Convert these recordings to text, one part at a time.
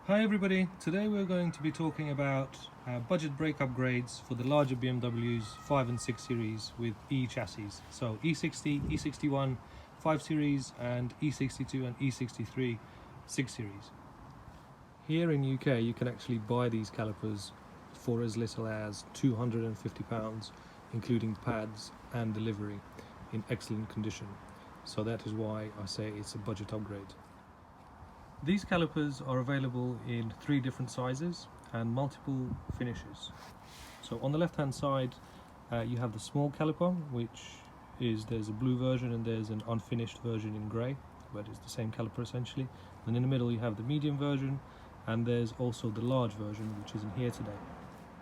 Hi everybody, today we're going to be talking about budget brake upgrades for the larger BMWs 5 and 6 series with E chassis. So e60, e61, 5 series and e62 and e63 6 series. Here in UK you can actually buy these calipers for as little as £250, including pads and delivery, in excellent condition. So that is why I say it's a budget upgrade. These calipers are available in 3 different sizes and multiple finishes. So on the left hand side you have the small caliper, which is, there's a blue version and there's an unfinished version in grey, but it's the same caliper essentially. And in the middle you have the medium version, and there's also the large version, which isn't here today.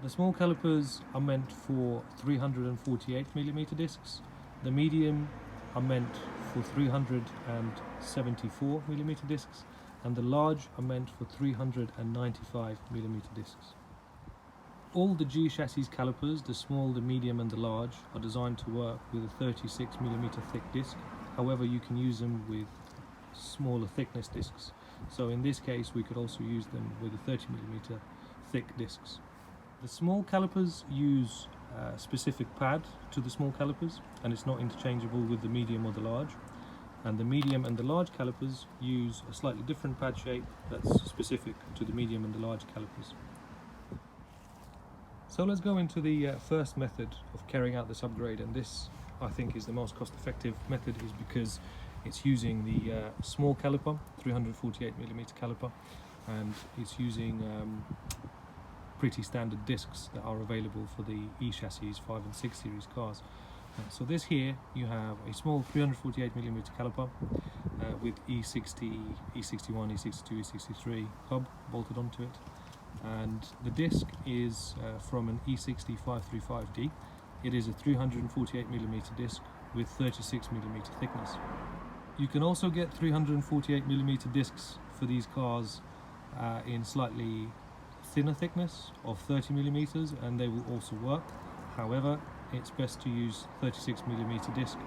The small calipers are meant for 348mm discs, the medium are meant for 374mm discs, and the large are meant for 395mm discs. All the G chassis calipers, the small, the medium and the large, are designed to work with a 36mm thick disc. However, you can use them with smaller thickness discs. So in this case we could also use them with a 30mm thick discs. The small calipers use a specific pad to the small calipers, and it's not interchangeable with the medium or the large. And the medium and the large calipers use a slightly different pad shape that's specific to the medium and the large calipers. So let's go into the first method of carrying out this upgrade, and this I think is the most cost-effective method, is because it's using the small caliper, 348mm caliper, and it's using pretty standard discs that are available for the E-chassis 5 and 6 series cars. So this here, you have a small 348mm caliper with e60, e61, e62, e63 hub bolted onto it, and the disc is from an e60 535D. It is a 348mm disc with 36mm thickness. You can also get 348mm discs for these cars in slightly thinner thickness of 30mm, and they will also work. However, it's best to use 36mm disc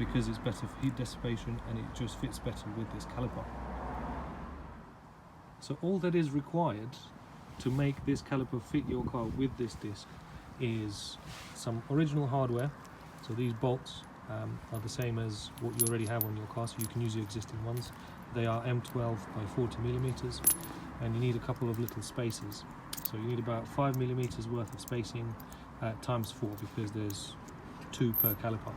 because it's better for heat dissipation and it just fits better with this caliper. So all that is required to make this caliper fit your car with this disc is some original hardware. So these bolts are the same as what you already have on your car, so you can use your existing ones. They are M12 by 40mm, and you need a couple of little spacers. So you need about 5mm worth of spacing times 4, because there's 2 per caliper.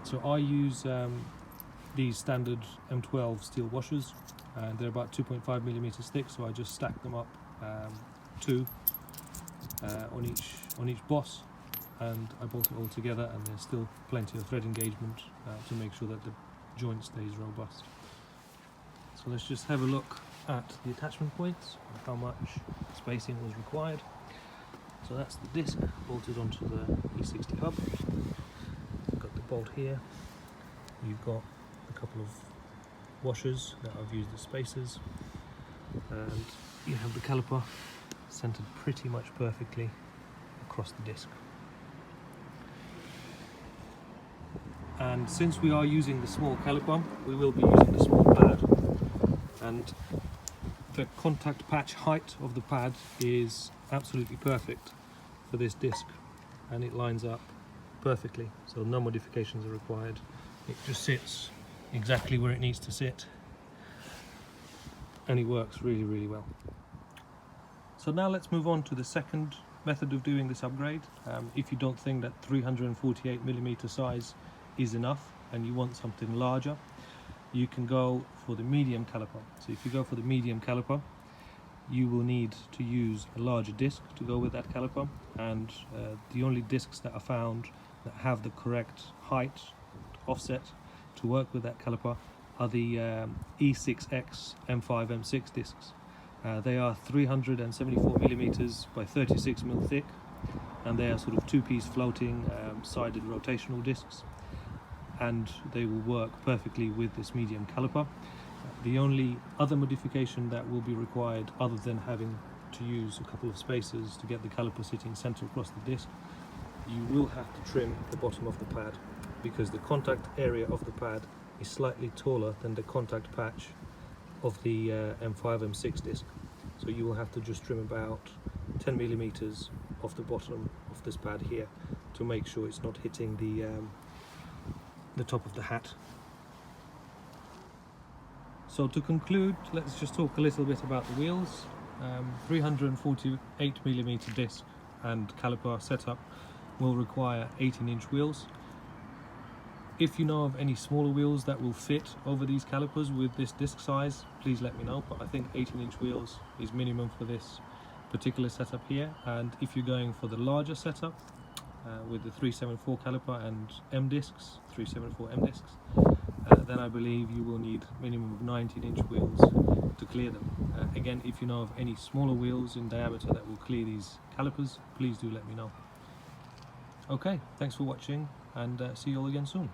So I use these standard M12 steel washers, and they're about 2.5mm thick, so I just stack them up 2 on each boss, and I bolt it all together, and there's still plenty of thread engagement to make sure that the joint stays robust. So let's just have a look at the attachment points and how much spacing was required. So that's the disc bolted onto the E60 hub. You've got the bolt here. You've got a couple of washers that I've used as spacers, and you have the caliper centered pretty much perfectly across the disc. And since we are using the small caliper, we will be using the small pad, and the contact patch height of the pad is absolutely perfect for this disc, and it lines up perfectly, so no modifications are required. It just sits exactly where it needs to sit, and it works really, really well. So now let's move on to the second method of doing this upgrade. If you don't think that 348mm size is enough and you want something larger, you can go for the medium caliper. So if you go for the medium caliper, you will need to use a larger disc to go with that caliper, and the only discs that are found that have the correct height offset to work with that caliper are the e6x M5 M6 discs. They are 374mm by 36mm thick, and they are sort of 2-piece floating sided rotational discs, and they will work perfectly with this medium caliper. The only other modification that will be required, other than having to use a couple of spacers to get the caliper sitting center across the disc, you will have to trim the bottom of the pad, because the contact area of the pad is slightly taller than the contact patch of the M5 M6 disc. So you will have to just trim about 10 millimeters off the bottom of this pad here to make sure it's not hitting the top of the hat. So to conclude, let's just talk a little bit about the wheels. 348 millimeter disc and caliper setup will require 18-inch wheels. If you know of any smaller wheels that will fit over these calipers with this disc size, please let me know, but I think 18-inch wheels is minimum for this particular setup here. And if you're going for the larger setup with the 374 caliper and M discs, 374 M discs, then I believe you will need minimum of 19-inch wheels to clear them. Again, if you know of any smaller wheels in diameter that will clear these calipers, please do let me know. Okay, thanks for watching, and see you all again soon.